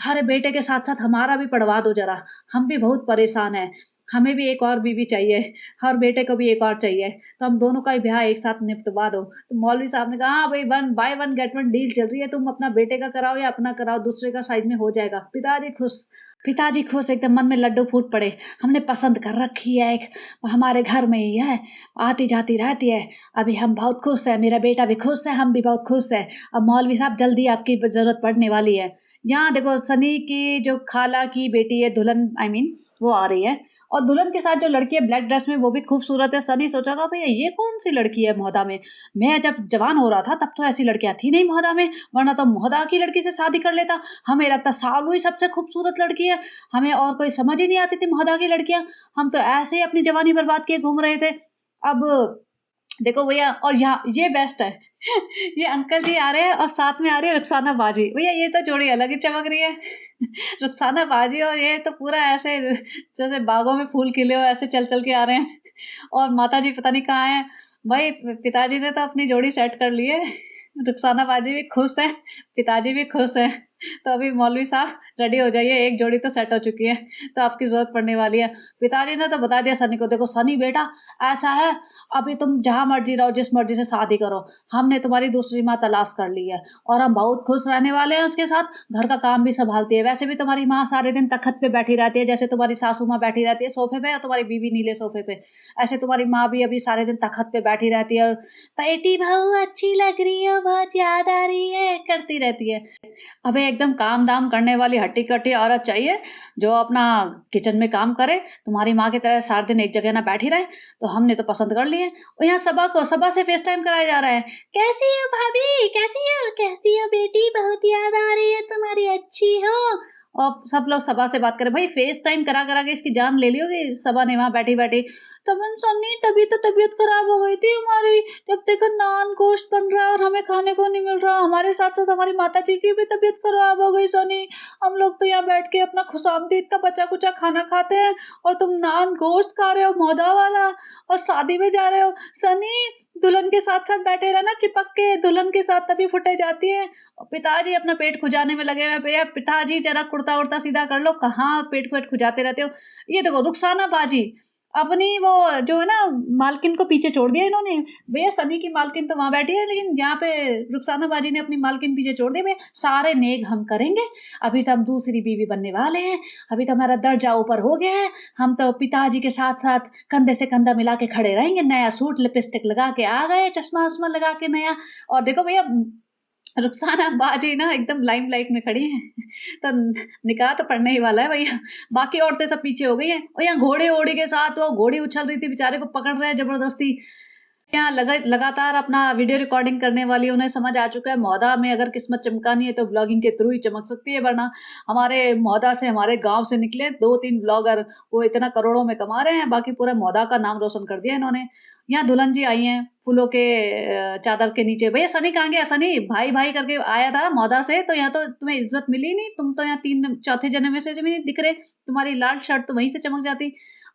अरे बेटे के साथ-साथ हमारा भी पढ़वा दो ज़रा, हम भी बहुत परेशान हैं। हमें भी एक और बीवी चाहिए और बेटे को भी एक और चाहिए, तो हम दोनों का ही ब्याह एक साथ निपटवा दो। तो मौलवी साहब ने कहा, "हाँ भई, by one get one deal चल रही है, तुम अपना बेटे का कराओ या अपना कराओ, दूसरे का साइड में हो जाएगा।" पिताजी खुश एकदम, मन में लड्डू फूट पड़े। हमने पसंद कर रखी है एक, हमारे घर में ही है, आती-जाती रहती है। अभी हम बहुत खुश हैं, मेरा बेटा भी खुश है, हम भी बहुत खुश हैं। अब मौलवी साहब जल्दी आपकी ज़रूरत पड़ने वाली है। यहाँ देखो सनी की जो खाला की बेटी है, दुल्हन आई मीन वो आ रही है और दुल्हन के साथ जो लड़की है ब्लैक ड्रेस में वो भी खूबसूरत है। सनी सोचेगा भैया ये कौन-सी लड़की है मोहदा में? मैं जब जवान हो रहा था तब तो ऐसी लड़कियाँ थी नहीं मोहदा में, वरना तो मोहदा की लड़की से शादी कर लेता। हमें लगता सालू ही सबसे खूबसूरत लड़की है, हमें और कोई समझ ही नहीं आती थी मोहदा की लड़कियाँ। हम तो ऐसे ही अपनी जवानी बर्बाद किए घूम रहे थे। अब देखो भैया और यहाँ ये बेस्ट है ये अंकल जी आ रहे हैं और साथ में आ रही है रुखसाना बाजी। भैया ये तो जोड़ी अलग ही चमक रही है रुखसाना बाजी और ये तो पूरा ऐसे जैसे बागों में फूल खिले हो ऐसे चल के आ रहे हैं और माता जी पता नहीं कहाँ है। भाई पिताजी ने तो अपनी जोड़ी सेट कर ली है, रुखसाना बाजी भी खुश है, पिताजी भी खुश है। तो अभी मौलवी साहब रेडी हो जाइए, एक जोड़ी तो सेट हो चुकी है, तो आपकी ज़रूरत पड़ने वाली है। पिताजी ने तो बता दिया सनी को, देखो सनी बेटा ऐसा है, अभी तुम जहाँ मर्ज़ी रहो, जिस मर्ज़ी से शादी करो, हमने तुम्हारी दूसरी माँ तलाश कर ली है और हम बहुत खुश रहने वाले हैं उसके साथ, घर का काम भी सँभालती है। वैसे भी तुम्हारी माँ सारे दिन तख़्त पे बैठी रहती है, जैसे तुम्हारी सासू माँ बैठी रहती है सोफ़े पे और तुम्हारी बीवी नीले सोफ़े पे, ऐसे तुम्हारी माँ भी अभी सारे दिन तख़्त पे बैठी रहती है और बेटी बहू अच्छी लग रही हो, बहुत याद आ रही है, करती रहती है। अबे एकदम काम-धाम करने वाली हट्टी-कट्टी औरत चाहिए, जो अपना किचन में काम करे, तुम्हारी माँ की तरह सारा दिन एक जगह ना बैठी रहे, तो हमने तो पसंद कर लिए हैं। और यहाँ सबा से फेस टाइम कराया जा रहा है। कैसी हो भाभी? कैसी हो? कैसी हो बेटी? बहुत याद आ रही है तुम्हारी, अच्छी हो? और सब लोग सबा से बात करें, भाई फेस टाइम करा-करा के इसकी जान ले ली होगी सबा ने वहाँ बैठी-बैठी। तमन सन्नी तभी तो तबीयत खराब हो गई थी हमारी, जब देखो नान गोश्त बन रहा है और हमें खाने को नहीं मिल रहा। हमारे साथ-साथ हमारी माताजी की भी तबीयत खराब हो गई सनी। हम लोग तो यहाँ बैठ के अपना खुशामदीद का बचा-कुचा खाना खाते हैं और तुम नान गोश्त खा रहे हो मौदा वाला और शादी में जा रहे हो। सनी दुल्हन के साथ-साथ बैठे रहना चिपक के, दुल्हन के साथ तभी फुटेज आती है। और पिताजी अपना पेट खुजाने में लगे हुए हैं। भैया पिताजी जरा कुर्ता-वुर्ता सीधा कर लो, कहाँ पेट-वेट खुजाते रहते हो। ये देखो रुखसाना बाजी अपनी वो जो है ना मालकिन को पीछे छोड़ दिया इन्होंने। भैया सनी की मालकिन तो वहाँ बैठी है, लेकिन यहाँ पे रुखसाना बाजी ने अपनी मालकिन पीछे छोड़ दी। भैया सारे नेक हम करेंगे, अभी तो हम दूसरी बीवी बनने वाले हैं, अभी तो हमारा दर्जा ऊपर हो गया है, हम तो पिताजी के साथ-साथ कंधे से कंधा मिला के खड़े रहेंगे। नया सूट लिपस्टिक लगा के आ गए, चश्मा-वश्मा लगा के नया। और देखो भैया रुखसाना बाजी ना एकदम लाइमलाइट में खड़ी हैं। तो निकाह तो पड़ने ही वाला है भैया। बाकी औरतें सब पीछे हो गई हैं और यहाँ घोड़े-वोड़े के साथ वो घोड़ी उछल रही थी, बेचारे को पकड़ रहे हैं ज़बरदस्ती। यहाँ लगातार अपना वीडियो रिकॉर्डिंग करने वाली उन्हें समझ आ चुका है, मौदा में अगर किस्मत चमकानी है तो ब्लॉगिंग के थ्रू ही चमक सकती है, वरना हमारे मौदा से, हमारे गाँव से निकले 2-3 ब्लॉगर, वो इतना करोड़ों में कमा रहे हैं, बाकी पूरा मौदा का नाम रोशन कर दिया इन्होंने। यहाँ दुल्हन जी आई हैं, फूलों के चादर के नीचे। भैया सनी कहाँ गया? सनी भाई-भाई करके आया था मौदा से, तो यहाँ तो तुम्हें इज़्ज़त मिली नहीं, तुम तो यहाँ 3 चौथे जने में से भी नहीं दिख रहे, तुम्हारी लाल शर्ट तो वहीं से चमक जाती।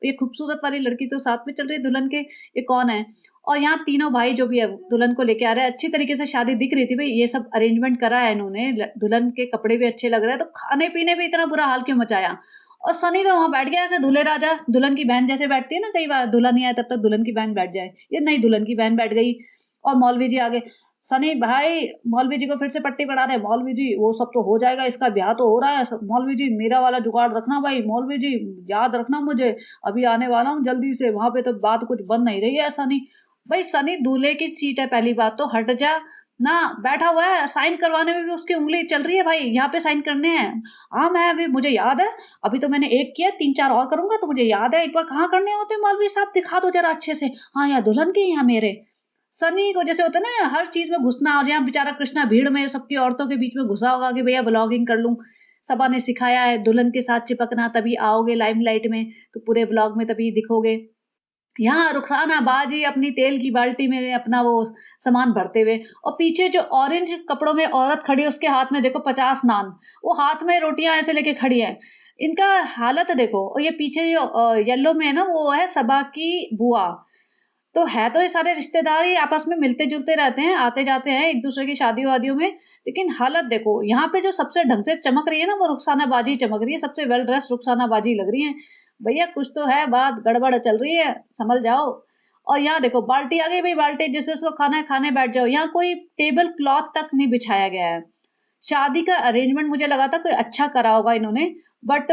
ये खूबसूरत वाली लड़की तो साथ में चल रही है दुल्हन के, ये कौन है? और यहाँ तीनों भाई जो भी है दुल्हन को लेके आ रहे हैं, अच्छी तरीके से शादी दिख रही थी भई, ये सब अरेंजमेंट करा है इन्होंने, दुल्हन के कपड़े भी अच्छे लग रहे हैं, तो खाने-पीने पे इतना बुरा हाल क्यों मचाया? और सनी तो वहाँ बैठ गया ऐसे दूल्हे राजा, दुल्हन की बहन जैसे बैठती है ना कई बार, दूल्हा नहीं आया तब तक दुल्हन की बहन बैठ जाए, ये नहीं दुल्हन की बहन बैठ गई और मौलवी जी आगे, सनी भाई मौलवी जी को फिर से पट्टी पढ़ा रहे हैं, मौलवी जी वो सब तो हो जाएगा, इसका ब्याह तो हो रहा है, मौलवी जी मेरा वाला जुगाड़ रखना भाई, मौलवी जी याद रखना मुझे, अभी आने वाला हूँ जल्दी से, वहाँ पे तो बात कुछ बन नहीं रही है सनी। भाई सनी दूल्हे की सीट है, पहली बात तो हट जा ना, बैठा हुआ है, साइन करवाने में भी उसकी उंगली चल रही है भाई, यहाँ पे साइन करने हैं। हाँ मैं अभी मुझे याद है, अभी तो मैंने एक किया, 3-4 और करूंगा, तो मुझे याद है एक बार कहाँ करने होते हैं मौलवी साहब, दिखा दो जरा अच्छे से। हाँ यहाँ दुल्हन के, यहाँ मेरे। सनी को जैसे होता है ना हर चीज में घुसना, और यहाँ बेचारा कृष्णा भीड़ में सबकी औरतों के बीच में घुसा होगा कि भैया ब्लॉगिंग कर लूं। सबा ने सिखाया है दुल्हन के साथ चिपकना, तभी आओगे लाइमलाइट में, तो पूरे ब्लॉग में तभी दिखोगे। यहाँ रुखसाना बाजी अपनी तेल की बाल्टी में अपना वो सामान भरते हुए, और पीछे जो ऑरेंज कपड़ों में औरत खड़ी है उसके हाथ में देखो 50 नान, वो हाथ में रोटियां ऐसे लेके खड़ी है। इनका हालत देखो, और ये पीछे जो येलो में है ना, वो है सबा की बुआ। तो है तो ये सारे रिश्तेदार ही आपस में मिलते-जुलते रहते हैं, आते-जाते हैं एक-दूसरे की शादियों-वादियों में। लेकिन हालत देखो, यहाँ पे जो सबसे ढंग से चमक रही है ना, वो रुखसाना बाजी चमक रही है, सबसे वेल ड्रेस रुखसाना बाजी लग रही हैं। भैया कुछ तो है, बात गड़बड़ चल रही है, संभल जाओ। और यहाँ देखो बाल्टी आ गई भई, बाल्टी जिसको खाना है खाने बैठ जाओ। यहाँ कोई टेबल क्लॉथ तक नहीं बिछाया गया है। शादी का अरेंजमेंट मुझे लगा था कोई अच्छा करा होगा इन्होंने, बट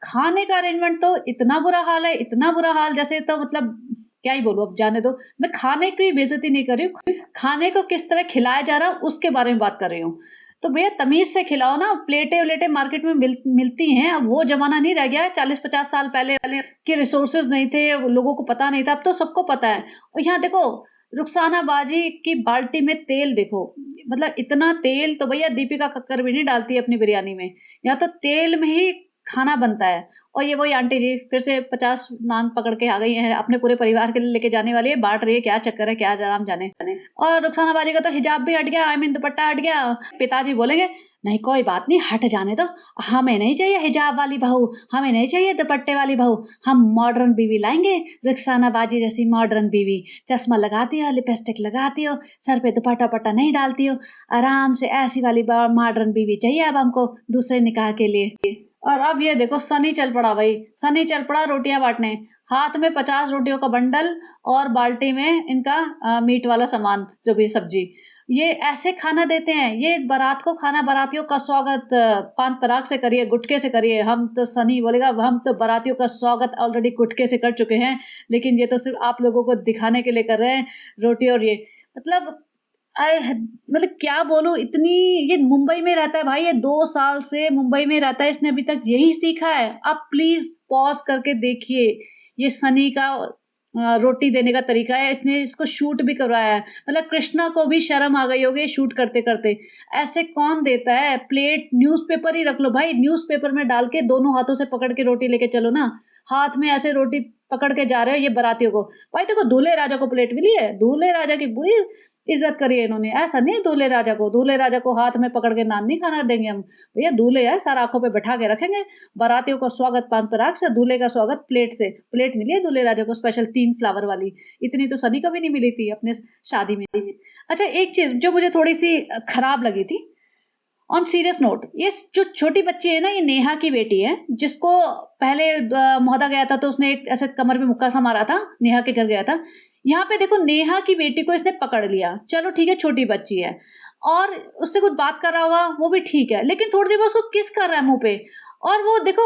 खाने का अरेंजमेंट तो इतना बुरा हाल है, इतना बुरा हाल, जैसे तो मतलब क्या ही बोलूँ, अब जाने दो। मैं खाने की बेइज्जती नहीं कर रही हूँ, खाने को किस तरह खिलाया जा रहा है उसके बारे में बात कर रही हूँ। तो भैया तमीज़ से खिलाओ ना, प्लेटें-वलेटें मार्केट में मिलती हैं, अब वो ज़माना नहीं रह गया है, 40-50 साल पहले वाले के रिसोर्सेज़ नहीं थे, वो लोगों को पता नहीं था, अब तो सबको पता है। और यहाँ देखो, रुखसाना बाजी की बाल्टी में तेल देखो, मतलब इतना तेल तो भैया दीपिका कक्कर भी नहीं डालती है अपनी बिरयानी में। यहाँ तो तेल में ही खाना बनता है, और ये वही आंटी जी फिर से 50 नान पकड़ के आ गई हैं, अपने पूरे परिवार के लिए लेके जाने वाली है, बाँट रही है, क्या चक्कर है, क्या राम जाने। और रुखसाना बाजी का तो हिजाब भी हट गया, आई मीन दुपट्टा हट गया। पिताजी बोलेंगे, "नहीं कोई बात नहीं, हट जाने दो, हमें नहीं चाहिए हिजाब वाली बहू, हमें नहीं चाहिए दुपट्टे वाली बहू, हम मॉडर्न बीवी लाएँगे, रुखसाना बाजी जैसी मॉडर्न बीवी। चश्मा लगाती हो, लिपस्टिक लगाती हो, सर पे दुपट्टा-वुपट्टा नहीं डालती हो, आराम से ऐसी वाली मॉडर्न बीवी चाहिए अब हमको दूसरे निकाह के लिए।" और अब ये देखो सनी चल पड़ा भाई, सनी चल पड़ा रोटियां बांटने, हाथ में 50 रोटियों का बंडल और बाल्टी में इनका मीट वाला सामान, जो भी सब्जी। ये ऐसे खाना देते हैं, ये बारात को खाना, बारातियों का स्वागत पान पराग से करिए, गुटके से करिए। हम तो सनी बोलेगा हम तो बारातियों का स्वागत ऑलरेडी गुटके से कर चुके हैं, लेकिन ये तो सिर्फ आप लोगों को दिखाने के लिए कर रहे हैं रोटी और ये। मतलब मतलब क्या बोलूँ, इतनी, ये मुंबई में रहता है भाई, ये 2 साल से मुंबई में रहता है, इसने अभी तक यही सीखा है। आप प्लीज़ पॉज़ करके देखिए, ये सनी का रोटी देने का तरीका है, इसने इसको शूट भी करवाया है। मतलब कृष्णा को भी शर्म आ गई होगी शूट करते-करते। ऐसे कौन देता है? प्लेट न्यूज़पेपर ही रख लो भाई, न्यूज़पेपर में डाल के दोनों हाथों से पकड़ के रोटी लेके चलो ना। हाथ में ऐसे रोटी पकड़ के जा रहे हो ये बारातियों को। भाई देखो दूल्हे राजा को प्लेट मिली है, दूल्हे राजा की पूरी इज़्ज़त करी है इन्होंने। ऐसा नहीं है दूल्हे राजा को हाथ में पकड़ के नान नहीं खाना देंगे हम। भैया दूल्हे है, सर आँखों पे बैठा के रखेंगे। बारातियों का स्वागत पान पराग से, दूल्हे का स्वागत प्लेट से। प्लेट मिली है दूल्हे राजा को स्पेशल 3 फ्लावर वाली। इतनी तो सनी को भी नहीं मिली थी अपने शादी में। अच्छा एक चीज़ जो मुझे थोड़ी-सी खराब लगी थी, ऑन सीरियस नोट, ये जो छोटी बच्ची है ना, ये नेहा की बेटी है, जिसको पहले मोहदा गया था तो उसने एक ऐसे कमर में मुक्का सा मारा था, नेहा के घर गया था। यहाँ पे देखो नेहा की बेटी को इसने पकड़ लिया, चलो ठीक है छोटी बच्ची है और उससे कुछ बात कर रहा होगा, वो भी ठीक है, लेकिन थोड़ी देर बाद उसको किस कर रहा है मुँह पे। और वो देखो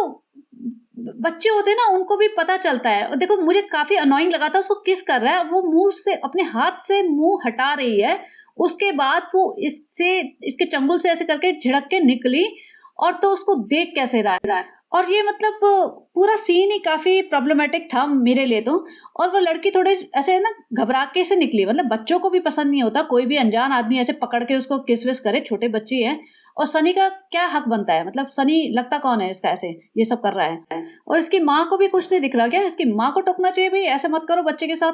बच्चे होते हैं ना, उनको भी पता चलता है। और देखो मुझे काफ़ी अननोइंग लगा था, उसको किस कर रहा है, वो मुँह से अपने हाथ से मुँह हटा रही है, उसके बाद वो इससे इसके चंगुल से ऐसे करके झिड़क के निकली और तो उसको देख कैसे रहा है। और ये मतलब पूरा सीन ही काफ़ी प्रॉब्लमैटिक था मेरे लिए तो। और वो लड़की थोड़े ऐसे ना घबरा के से निकली, मतलब बच्चों को भी पसंद नहीं होता कोई भी अनजान आदमी ऐसे पकड़ के उसको किस-विस करे, छोटे बच्ची है। और सनी का क्या हक बनता है, मतलब सनी लगता कौन है इसका ऐसे ये सब कर रहा है। और इसकी माँ को भी कुछ नहीं दिख रहा क्या? इसकी माँ को टोकना चाहिए भई, ऐसे मत करो बच्चे के साथ।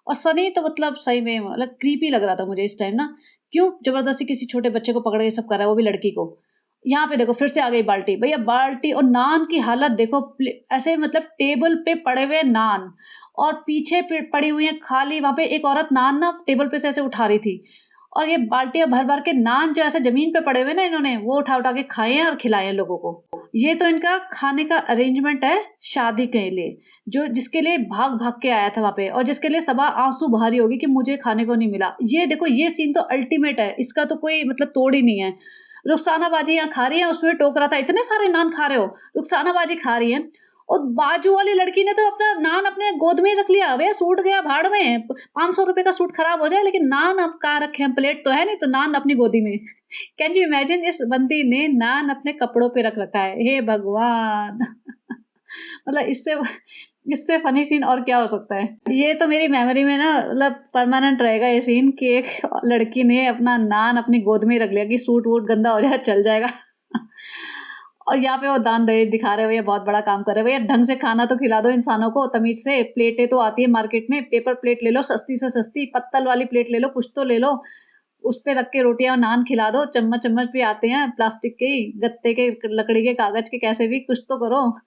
और सनी तो मतलब सही में मतलब क्रीपी लग रहा था मुझे इस टाइम ना। क्यों ज़बरदस्ती किसी छोटे बच्चे को पकड़ के सब कर रहा है, वो भी लड़की को। यहाँ पे देखो फिर से आ गई बाल्टी। भैया बाल्टी और नान की हालत देखो, ऐसे मतलब टेबल पे पड़े हुए नान और पीछे पड़ी हुई है खाली, वहाँ पे एक औरत नान ना टेबल पे से ऐसे उठा रही थी। और ये बाल्टियाँ भर-भर के नान जो ऐसे ज़मीन पे पड़े हुए ना, इन्होंने वो उठा-उठा के खाए हैं और खिलाए हैं लोगों को। ये तो इनका खाने का अरेंजमेंट है शादी के लिए, जो जिसके लिए भाग-भाग के आया था वहाँ पे और जिसके लिए सबा आँसू बहा रही होगी कि मुझे खाने को नहीं मिला। ये देखो ये सीन तो अल्टीमेट है, इसका तो कोई मतलब तोड़ ही नहीं है। रुखसाना बाजी यहाँ खा रही है, उसमें टोक रहा था, इतने सारे नान खा रहे हो? रुखसाना बाजी खा रही है और बाजू वाली लड़की ने तो अपना नान अपने गोद में ही रख लिया। भैया सूट गया भाड़ में, 500 रुपए का सूट खराब हो जाए लेकिन नान अब कहाँ रखे हैं, प्लेट तो है नहीं तो नान अपनी गोदी में। कैन यू इमेजिन, इस बंदी ने नान अपने कपड़ों पे रख रखा है। हे भगवान! मतलब इससे इससे फनी सीन और क्या हो सकता है? ये तो मेरी मेमोरी में ना मतलब परमानेंट रहेगा ये सीन कि एक लड़की ने अपना नान अपनी गोद में रख लिया कि सूट-वूट गंदा हो जाए चल जाएगा। और यहाँ पे वो दान दहेज दिखा रहे हो, भैया बहुत बड़ा काम कर रहे हो। भैया ढंग से खाना तो खिला दो इंसानों को तमीज़ से। प्लेटें तो आती है मार्केट में, पेपर प्लेट ले लो सस्ती से सस्ती, पत्तल वाली प्लेट ले लो, कुछ तो ले लो। उस पे रख के रोटियाँ और नान खिला दो। चम्मच-चम्मच भी आते हैं प्लास्टिक के ही, गत्ते के, लकड़ी के, कागज़ के, कैसे भी कुछ तो करो।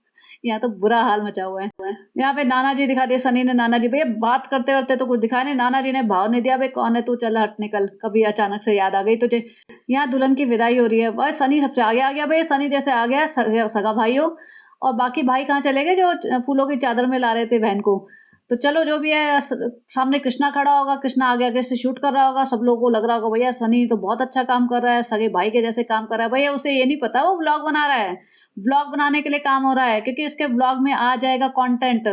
यहाँ तो बुरा हाल मचा हुआ है। यहाँ पे नाना जी दिखा दिए, सनी ने नाना जी। भैया बात करते-करते तो कुछ दिखाया नहीं, नाना जी ने भाव नहीं दिया, "बे कौन है तू? चल हट निकल, कभी अचानक से याद आ गई तुझे।" यहाँ दुल्हन की विदाई हो रही है। भाई सनी सबसे आगे आ गया, भैया सनी जैसे आ गया सगा भाई हो। और बाकी भाई कहाँ चले गए जो फूलों की चादर में ला रहे थे बहन को। तो चलो जो भी है, सामने कृष्णा खड़ा होगा, कृष्णा आगे आगे से शूट कर रहा होगा, सब लोगों को लग रहा होगा भैया सनी तो बहुत अच्छा काम कर रहा है, सगे भाई के जैसे काम कर रहा है। भैया उसे ये नहीं पता वो व्लॉग बना रहा है, व्लॉग बनाने के लिए काम हो रहा है, क्योंकि उसके व्लॉग में आ जाएगा कंटेंट,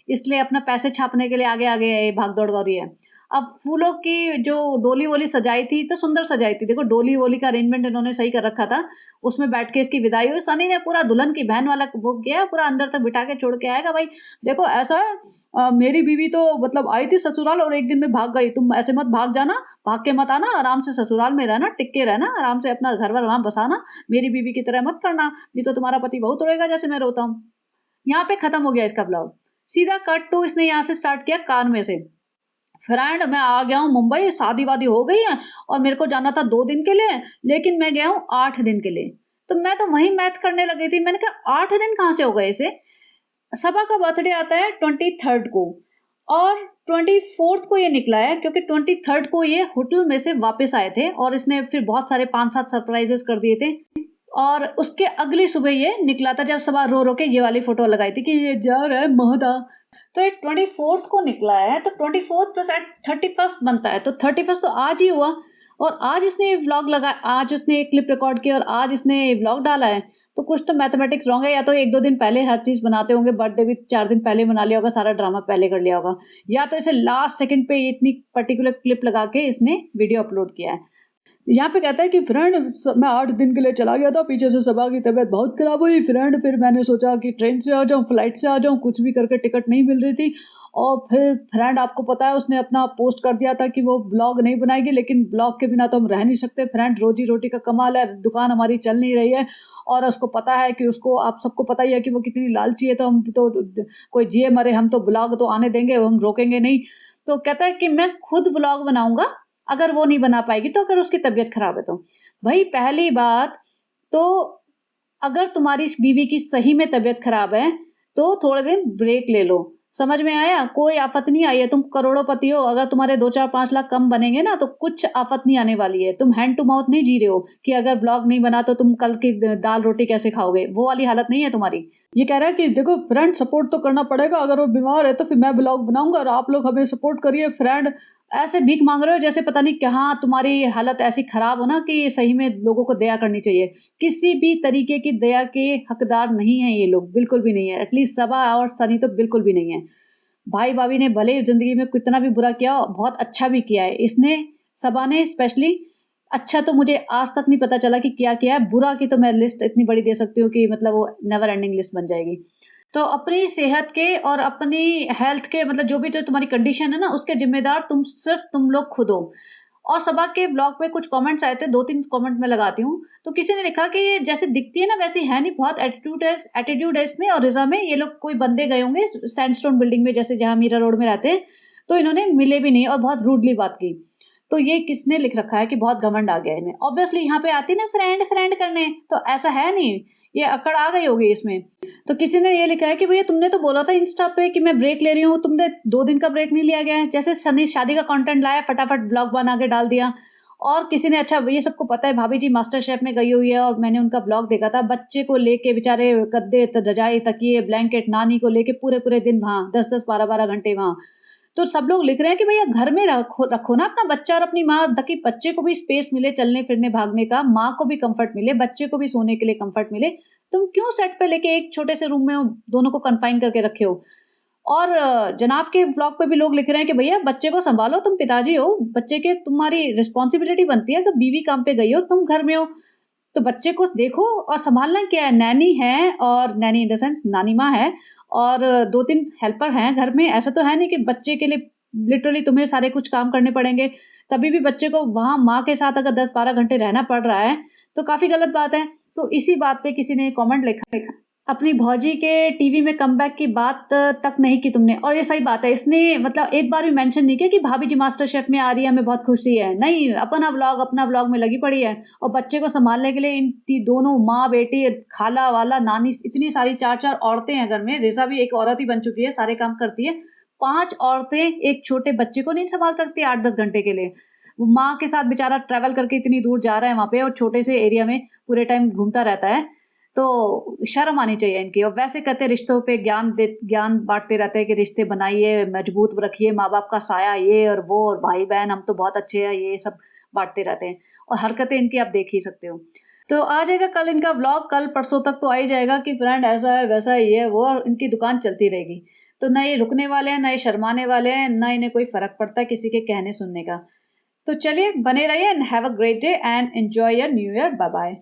इसलिए अपना पैसे छापने के लिए आगे आगे ये भाग दौड़ कर रही है। अब फूलों की जो डोली वोली सजाई थी तो सुंदर सजाई थी, देखो डोली वोली का अरेंजमेंट इन्होंने सही कर रखा था, उसमें बैठ के इसकी विदाई हुई। सनी ने पूरा दुल्हन की बहन वाला वो किया, पूरा अंदर तक बिठा के छोड़ के आएगा। भाई देखो ऐसा है, मेरी बीवी तो मतलब आई थी ससुराल और एक दिन में भाग गई, तुम ऐसे मत भाग जाना, भाग के मत आना, आराम से ससुराल में रहना, टिक के रहना, आराम से अपना घर वर वहाँ बसाना, मेरी बीवी की तरह मत करना, नहीं तो तुम्हारा पति बहुत रोएगा जैसे मैं रोता हूँ। यहाँ पे खत्म हो गया इसका ब्लॉग। सीधा कट टू इसने यहाँ से स्टार्ट किया कार में से। फ्रेंड मैं आ गया हूँ मुंबई, शादी-वादी हो गई है और मेरे को जाना था 2 दिन के लिए, लेकिन मैं गया हूँ 8 दिन के लिए। तो मैं तो वहीं मैथ करने लगी थी। मैंने कहा 8 दिन कहाँ से हो गए इसे? सबा का बर्थडे आता है 23rd को और 24th को ये निकला है, क्योंकि 23rd को ये होटल में से वापस आए थे और इसने फिर बहुत सारे 5-7 सरप्राइजेस कर दिए थे। और उसके अगली सुबह ये निकला था, जब सबा रो रो के ये वाली फोटो लगाई थी कि ये जा रहा है महदा। तो ये 24th को निकला है, तो 24th प्लस 31st बनता है, तो 31st तो आज ही हुआ। और आज इसने ये व्लॉग लगा, आज उसने एक क्लिप रिकॉर्ड की और आज इसने व्लॉग डाला है। तो कुछ तो मैथमेटिक्स रॉन्ग है, या तो 1-2 दिन पहले हर चीज़ बनाते होंगे, बर्थडे भी 4 दिन पहले मना लिया होगा, सारा ड्रामा पहले कर लिया होगा, या तो इसे लास्ट सेकंड पे इतनी पर्टिकुलर क्लिप लगा के इसने वीडियो अपलोड किया है। यहाँ पे कहता है कि फ्रेंड मैं 8 दिन के लिए चला गया था, पीछे से सबा की तबीयत बहुत खराब हुई फ्रेंड, फिर मैंने सोचा कि ट्रेन से आ जाऊँ, फ्लाइट से आ जाऊँ, कुछ भी करके टिकट नहीं मिल रही थी। और फिर फ्रेंड आपको पता है उसने अपना पोस्ट कर दिया था कि वो ब्लॉग नहीं बनाएगी, लेकिन ब्लॉग के बिना तो हम रह नहीं सकते फ्रेंड, रोजी रोटी का कमाल है, दुकान हमारी चल नहीं रही है। और उसको पता है कि उसको, आप सबको पता ही है कि वो कितनी लालची है, तो हम तो कोई जिए मरे हम तो ब्लॉग तो आने देंगे, हम रोकेंगे नहीं। तो कहता है कि मैं खुद ब्लॉग बनाऊंगा अगर वो नहीं बना पाएगी, तो अगर उसकी तबीयत खराब है तो। भाई पहली बात तो, अगर तुम्हारी इस बीवी की सही में तबीयत खराब है तो थोड़े दिन ब्रेक ले लो। समझ में आया? कोई आफत नहीं आई है, तुम करोड़पति हो, अगर तुम्हारे 2-4-5 लाख कम बनेंगे ना तो कुछ आफत नहीं आने वाली है। तुम हैंड टू माउथ नहीं जी रहे हो कि अगर ब्लॉग नहीं बना तो तुम कल की दाल रोटी कैसे खाओगे, वो वाली हालत नहीं है तुम्हारी। ये कह रहा है कि देखो फ्रेंड सपोर्ट तो करना पड़ेगा, अगर वो बीमार है तो फिर मैं ब्लॉग बनाऊंगा और आप लोग हमें सपोर्ट करिए फ्रेंड। ऐसे भीख मांग रहे हो जैसे पता नहीं कहाँ तुम्हारी हालत ऐसी खराब हो ना कि सही में लोगों को दया करनी चाहिए। किसी भी तरीके की दया के हकदार नहीं है ये लोग, बिल्कुल भी नहीं है। एटलीस्ट सबा और सनी तो बिल्कुल भी नहीं है। भाई भाभी ने भले ही जिंदगी में कितना भी बुरा किया, बहुत अच्छा भी किया है इसने, सबा ने स्पेशली। अच्छा तो मुझे आज तक नहीं पता चला कि क्या किया है, बुरा की तो मैं लिस्ट इतनी बड़ी दे सकती हूँ कि मतलब वो नेवर एंडिंग लिस्ट बन जाएगी। तो अपनी सेहत के और अपनी हेल्थ के, मतलब जो भी जो तुम्हारी कंडीशन है ना, उसके जिम्मेदार सिर्फ तुम लोग खुद हो। और सबा के ब्लॉग पे कुछ कमेंट्स आए थे, 2-3 कमेंट मैं लगाती हूँ। तो किसी ने लिखा कि ये जैसे दिखती है ना वैसी है नहीं, बहुत एटीट्यूड है इसमें। और रिजा में ये लोग कोई बंदे गए होंगे सैंडस्टोन बिल्डिंग में, जैसे जहाँ मीरा रोड में रहते हैं, तो इन्होंने मिले भी नहीं और बहुत रूडली बात की। तो ये किसने लिख रखा है कि बहुत घमंड आ गया इन्हें? ऑब्वियसली यहाँ पे आती ना फ्रेंड फ्रेंड करने, तो ऐसा है नहीं, ये अकड़ आ गई होगी इसमें। तो किसी ने ये लिखा है कि भैया तुमने तो बोला था इंस्टा पे कि मैं ब्रेक ले रही हूँ, तुमने 2 दिन का ब्रेक नहीं लिया गया है, जैसे सनी शादी का कंटेंट लाया फटाफट ब्लॉग बना के डाल दिया। और किसी ने, अच्छा ये सबको पता है भाभी जी मास्टर शेफ में गई हुई है और मैंने उनका ब्लॉग देखा था, बच्चे को लेके बेचारे गद्दे रजाई तकिए ब्लैंकेट नानी को लेके पूरे पूरे दिन वहां 10-10 12-12 घंटे वहां। तो सब लोग लिख रहे हैं कि भैया घर में रखो रखो ना अपना बच्चा और अपनी माँ, ताकि बच्चे को भी स्पेस मिले चलने फिरने भागने का, माँ को भी कंफर्ट मिले, बच्चे को भी सोने के लिए कंफर्ट मिले। तुम क्यों सेट पे लेके एक छोटे से रूम में दोनों को कन्फाइन करके रखे हो? और जनाब के व्लॉग पे भी लोग लिख रहे हैं कि भैया बच्चे को संभालो, तुम पिताजी हो, बच्चे के तुम्हारी रिस्पॉन्सिबिलिटी बनती है, अगर बीवी काम पे गई हो तुम घर में हो तो बच्चे को देखो और संभालना क्या है। नैनी है, और नैनी इन द सेंस नानी माँ है, और 2-3 हेल्पर हैं घर में। ऐसा तो है नहीं कि बच्चे के लिए लिटरली तुम्हें सारे कुछ काम करने पड़ेंगे। तभी भी बच्चे को वहाँ माँ के साथ अगर 10-12 घंटे रहना पड़ रहा है तो काफ़ी गलत बात है। तो इसी बात पे किसी ने कमेंट लिखा, अपनी भौजी के टीवी में कमबैक की बात तक नहीं की तुमने। और ये सही बात है, इसने मतलब एक बार भी मेंशन नहीं किया कि भाभी जी मास्टर शेफ में आ रही है, हमें बहुत खुशी है। नहीं, अपना व्लॉग में लगी पड़ी है। और बच्चे को संभालने के लिए इन दोनों माँ बेटी, खाला वाला नानी, इतनी सारी 4-4 औरतें हैं घर में। रिजा भी एक औरत ही बन चुकी है, सारे काम करती है। 5 औरतें एक छोटे बच्चे को नहीं संभाल सकती 8-10 घंटे के लिए। वो माँ के साथ बेचारा ट्रैवल करके इतनी दूर जा रहा है वहां पे, और छोटे से एरिया में पूरे टाइम घूमता रहता है। तो शर्म आनी चाहिए इनकी। और वैसे कहते हैं रिश्तों पे ज्ञान बांटते रहते हैं कि रिश्ते बनाइए, मजबूत रखिए, माँ बाप का साया ये और वो, और भाई बहन हम तो बहुत अच्छे हैं, ये सब बांटते रहते हैं। और हरकतें इनकी आप देख ही सकते हो। तो आ जाएगा कल इनका व्लॉग, कल परसों तक तो आ ही जाएगा कि फ्रेंड ऐसा है वैसा है ये वो, और इनकी दुकान चलती रहेगी। तो न ये रुकने वाले हैं, न ये शर्माने वाले हैं, न इन्हें कोई फर्क पड़ता है किसी के कहने सुनने का। तो चलिए बने रहिए and have a great day and enjoy your new year. Bye bye.